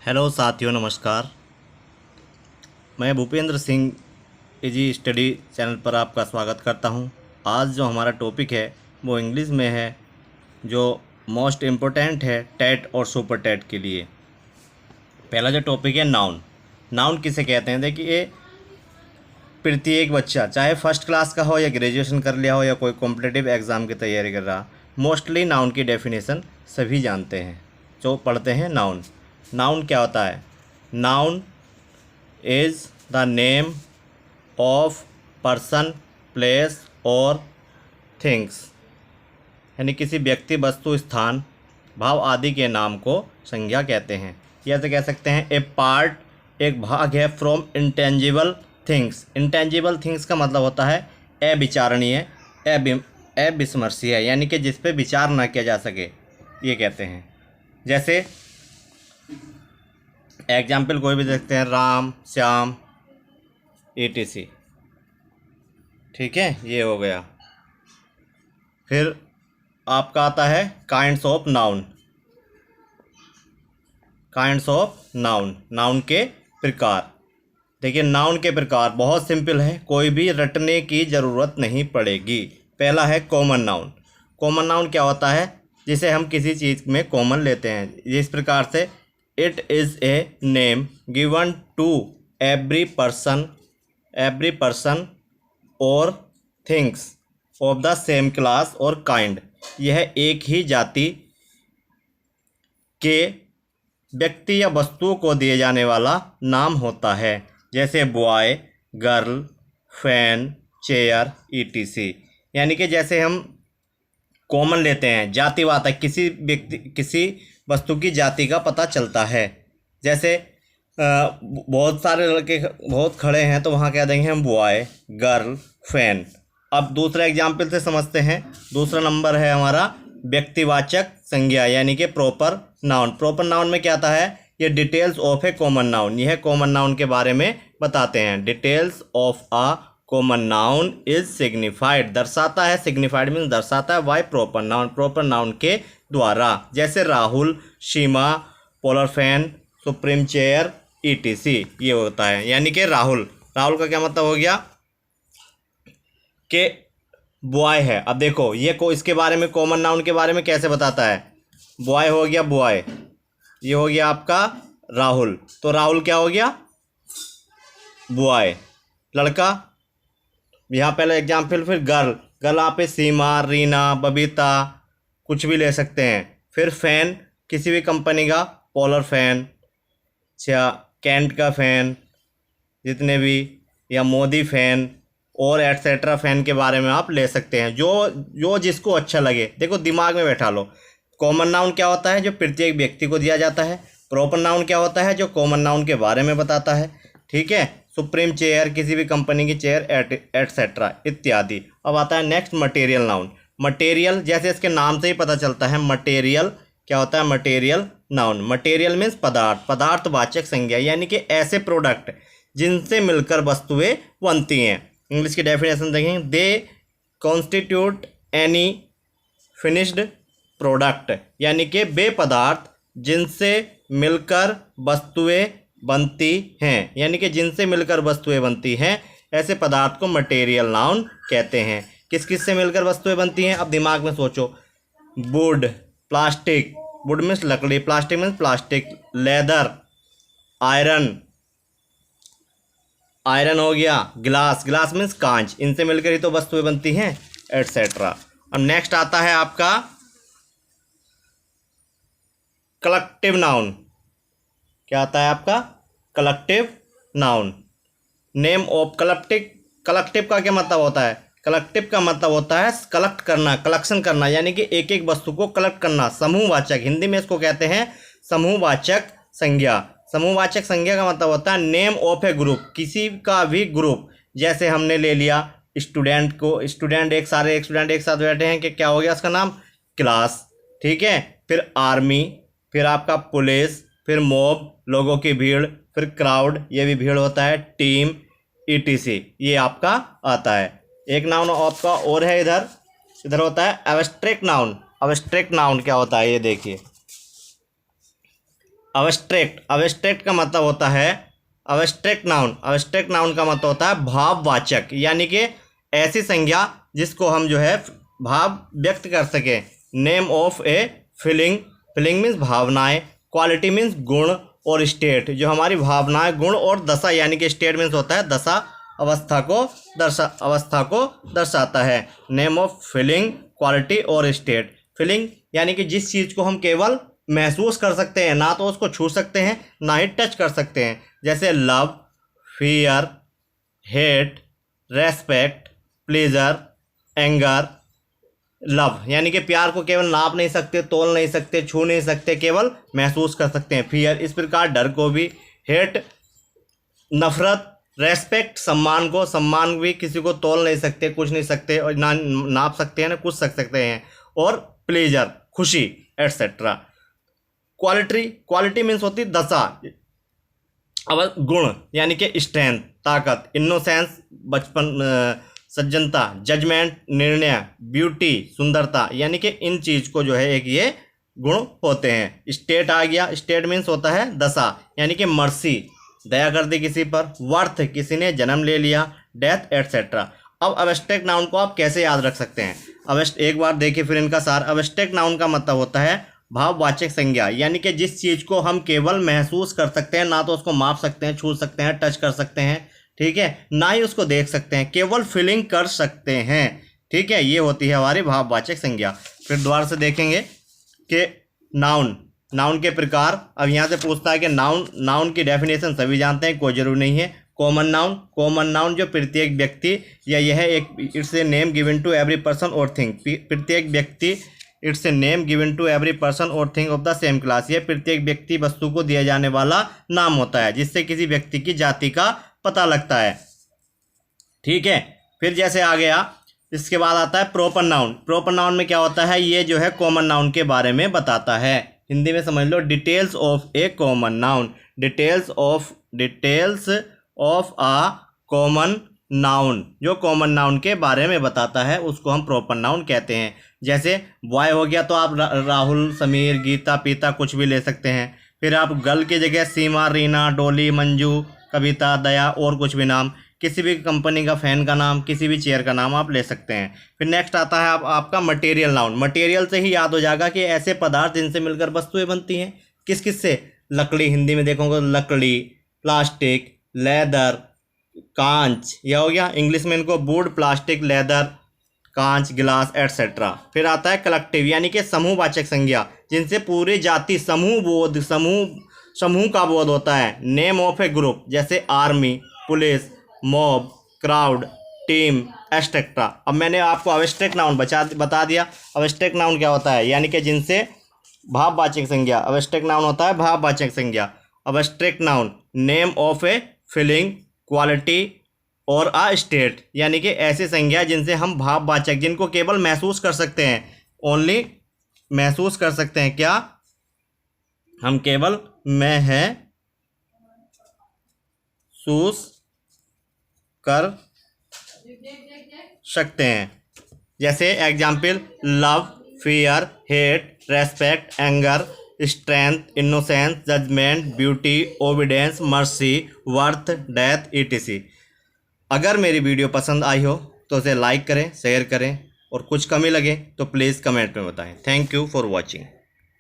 Hello साथियों, नमस्कार। मैं Bhupendra Singh easy study channel पर आपका स्वागत करता हूं। आज जो हमारा टॉपिक है वो इंग्लिश में है, जो मोस्ट इम्पोर्टेंट है टेट और सुपर टेट के लिए। पहला जो टॉपिक है नाउन। नाउन किसे कहते हैं? देखिए, प्रत्येक बच्चा चाहे फर्स्ट क्लास का हो या ग्रेजुएशन कर लिया हो या कोई कॉम्पिटिटिव एग्ज़ाम की तैयारी कर रहा, मोस्टली नाउन की डेफिनेशन सभी जानते हैं जो पढ़ते हैं नाउन। नाउन क्या होता है? Noun is the name of person, place और थिंग्स, यानी किसी व्यक्ति, वस्तु, स्थान, भाव आदि के नाम को संज्ञा कहते हैं। या तो कह सकते हैं ए पार्ट, एक भाग है, from intangible things. Intangible things का मतलब होता है अविचारणीय, अविस्मरणीय, यानी कि जिस पे विचार ना किया जा सके, ये कहते हैं। जैसे एग्जाम्पल कोई भी देखते हैं, राम, श्याम, etc। ठीक है, ये हो गया। फिर आपका आता है kinds of noun. Kinds of noun, noun के प्रकार। देखिए, नाउन के प्रकार बहुत सिंपल है, कोई भी रटने की ज़रूरत नहीं पड़ेगी। पहला है कॉमन नाउन। कॉमन नाउन क्या होता है? जिसे हम किसी चीज़ में कॉमन लेते हैं। जिस प्रकार से it is a name given to every person और things of the same class और काइंड। यह एक ही जाति के व्यक्ति या वस्तुओं को दिए जाने वाला नाम होता है। जैसे boy, girl, fan, chair, etc। यानी कि जैसे हम कॉमन लेते हैं, जातिवाद है, किसी व्यक्ति, किसी वस्तु की जाति का पता चलता है। जैसे बहुत सारे लड़के बहुत खड़े हैं तो वहाँ कह देंगे हम बॉय, गर्ल, फैन। अब दूसरा एग्जाम्पल से समझते हैं। दूसरा नंबर है हमारा व्यक्तिवाचक संज्ञा, यानी कि प्रॉपर नाउन। प्रॉपर नाउन में क्या आता है? ये details of a common noun. यह कॉमन नाउन के बारे में बताते हैं। Details of a common noun is signified, दर्शाता है। सिग्निफाइड मीन्स दर्शाता है by proper noun, proper noun के द्वारा। जैसे Rahul, Seema, polar fan, supreme chair, etc। ये होता है। यानी कि राहुल का क्या मतलब हो गया कि बॉय है। अब देखो ये को इसके बारे में, कॉमन नाउन के बारे में कैसे बताता है? बॉय हो गया बॉय, ये हो गया आपका राहुल, तो राहुल क्या हो गया? बॉय। लड़का, यहाँ पहले एग्जाम्पल। फिर गर्ल आप सीमा, रीना, बबीता, कुछ भी ले सकते हैं। फिर फैन, किसी भी कंपनी का, पोलर फैन या कैंट का फैन, जितने भी, या मोदी फैन और एटसेट्रा फैन के बारे में आप ले सकते हैं, जो जिसको अच्छा लगे। देखो, दिमाग में बैठा लो। कॉमन नाउन क्या होता है? जो प्रत्येक व्यक्ति को दिया जाता है। प्रॉपर नाउन क्या होता है? जो कॉमन नाउन के बारे में बताता है। ठीक है। सुप्रीम चेयर, किसी भी कंपनी की चेयर, एटसेट्रा इत्यादि। अब आता है नेक्स्ट मटेरियल नाउन। मटेरियल, जैसे इसके नाम से ही पता चलता है, मटेरियल क्या होता है? Material noun. मटेरियल मीन्स पदार्थ, पदार्थवाचक संज्ञा, यानी कि ऐसे प्रोडक्ट जिनसे मिलकर वस्तुएं बनती हैं। इंग्लिश की डेफिनेशन देखेंगे, they constitute any finished product, यानी कि वे पदार्थ जिनसे मिलकर वस्तुएं बनती हैं, यानी कि जिनसे मिलकर वस्तुएं बनती हैं, ऐसे पदार्थ को मटेरियल नाउन कहते हैं। किस किस से मिलकर वस्तुएं बनती हैं? अब दिमाग में सोचो। वुड, प्लास्टिक, वुड मीन्स लकड़ी, plastic means plastic, leather, iron हो गया, ग्लास मीन्स कांच, इनसे मिलकर ही तो वस्तुएं बनती हैं, एटसेट्रा। अब नेक्स्ट आता है आपका कलेक्टिव नाउन। क्या आता है आपका? Collective noun. Name of collective का क्या मतलब होता है? कलेक्टिव का मतलब होता है कलेक्ट करना, कलेक्शन करना, यानी कि एक एक वस्तु को कलेक्ट करना। समूहवाचक, हिंदी में इसको कहते हैं समूहवाचक संज्ञा। समूहवाचक संज्ञा का मतलब होता है नेम ऑफ ए ग्रुप, किसी का भी ग्रुप। जैसे हमने ले लिया स्टूडेंट को, स्टूडेंट एक स्टूडेंट एक साथ बैठे हैं, कि क्या हो गया उसका नाम? क्लास। ठीक है। फिर आर्मी, फिर आपका पुलिस, फिर मॉब, लोगों की भीड़, फिर क्राउड, ये भी भीड़ होता है, टीम, etc। ये आपका आता है। एक नाउन आपका और है इधर होता है एब्स्ट्रैक्ट नाउन। एब्स्ट्रैक्ट नाउन क्या होता है? ये देखिए, अब्स्ट्रैक्ट, अब्स्ट्रैक्ट का मतलब होता है अब्स्ट्रैक्ट नाउन, अब्स्ट्रैक्ट नाउन का मतलब होता है भाववाचक, यानी कि ऐसी संज्ञा जिसको हम जो है भाव व्यक्त कर सके। Name of a feeling, feeling means भावनाएं, क्वालिटी मीन्स गुण, और स्टेट जो हमारी भावनाएं, गुण, और दशा यानी कि स्टेट मीन्स होता है दशा, अवस्था को दर्शाता है। नेम ऑफ फीलिंग, क्वालिटी और स्टेट। फीलिंग यानी कि जिस चीज़ को हम केवल महसूस कर सकते हैं, ना तो उसको छू सकते हैं ना ही टच कर सकते हैं, जैसे love, fear, hate, respect, pleasure, anger. Love यानी कि प्यार को केवल नाप नहीं सकते, तोल नहीं सकते, छू नहीं सकते, केवल महसूस कर सकते हैं। फियर इस प्रकार डर को भी। हेट नफरत। रेस्पेक्ट सम्मान को, सम्मान भी किसी को तोल नहीं सकते, कुछ नहीं सकते, और ना नाप सकते हैं ना कुछ सकते हैं। और प्लेजर खुशी एटसेट्रा। क्वालिटी, क्वालिटी मीन्स होती दशा। अब गुण यानी कि स्ट्रेंथ ताकत। इनोसेंस बचपन, सज्जनता, जजमेंट निर्णय, ब्यूटी सुंदरता, यानी कि इन चीज़ को जो है एक ये गुण होते हैं। स्टेट आ गया, स्टेट मीन्स होता है दशा, यानी कि मर्सी दया कर दी किसी पर, वर्थ किसी ने जन्म ले लिया, डेथ एटसेट्रा। अब अब्स्ट्रैक्ट नाउन को आप कैसे याद रख सकते हैं? एक बार देखिए फिर इनका सार। अब्स्ट्रैक्ट नाउन का मतलब होता है भाववाचक संज्ञा, यानी कि जिस चीज़ को हम केवल महसूस कर सकते हैं, ना तो उसको माप सकते हैं, छू सकते हैं, टच कर सकते हैं, ठीक है, ना ही उसको देख सकते हैं, केवल फीलिंग कर सकते हैं, ठीक है, ये होती है हमारी भाववाचक संज्ञा। फिर दोबारा से देखेंगे कि नाउन, नाउन के प्रकार। अब यहाँ से पूछता है कि नाउन की डेफिनेशन सभी जानते हैं, कोई जरूरी नहीं है। कॉमन नाउन, कॉमन नाउन जो प्रत्येक व्यक्ति या यह एक, it's a name given to every person और थिंग, प्रत्येक व्यक्ति, it's a name given to every person और thing of the same class, यह प्रत्येक व्यक्ति वस्तु को दिया जाने वाला नाम होता है जिससे किसी व्यक्ति की जाति का पता लगता है, ठीक है। फिर जैसे आ गया, इसके बाद आता है प्रॉपर नाउन। प्रॉपर नाउन में क्या होता है? ये जो है कॉमन नाउन के बारे में बताता है। हिंदी में समझ लो, details of a common noun, details of a common noun, जो कॉमन नाउन के बारे में बताता है उसको हम प्रॉपर नाउन कहते हैं। जैसे बॉय हो गया तो आप राहुल, समीर, गीता, पीता कुछ भी ले सकते हैं। फिर आप गर्ल की जगह सीमा, रीना, डोली, मंजू, कविता, दया और कुछ भी नाम, किसी भी कंपनी का फैन का नाम, किसी भी चेयर का नाम आप ले सकते हैं। फिर नेक्स्ट आता है आपका मटेरियल नाउन। मटेरियल से ही याद हो जाएगा कि ऐसे पदार्थ जिनसे मिलकर वस्तुएं बनती हैं। किस किस से? लकड़ी, हिंदी में देखोगे लकड़ी, प्लास्टिक, लेदर, कांच, यह हो गया। इंग्लिश में इनको वुड, प्लास्टिक, लेदर, कांच, गिलास एटसेट्रा। फिर आता है कलेक्टिव, यानी कि समूहवाचक संज्ञा, जिनसे पूरी जाति, समूह बोध, समूह का बोध होता है। नेम ऑफ ए ग्रुप, जैसे army, police, mob, crowd, team etcetera. अब मैंने आपको अब्स्ट्रैक्ट नाउन बता दिया। अब्स्ट्रैक्ट नाउन क्या होता है? यानी कि जिनसे भाववाचक संज्ञा, अब्स्ट्रैक्ट नाउन होता है भाववाचक संज्ञा। Abstract noun, name of a feeling, quality और अ स्टेट, यानी कि ऐसी संज्ञा जिनसे हम भाववाचक, जिनको केवल महसूस कर सकते हैं, ओनली महसूस कर सकते हैं। क्या? हम केवल महसूस कर सकते हैं। जैसे example, love, fear, hate, respect, anger, strength, innocence, judgement, beauty, obedience, mercy, worth, death etc। अगर मेरी वीडियो पसंद आई हो तो उसे लाइक करें, शेयर करें, और कुछ कमी लगे तो प्लीज़ कमेंट में बताएं। Thank you for watching.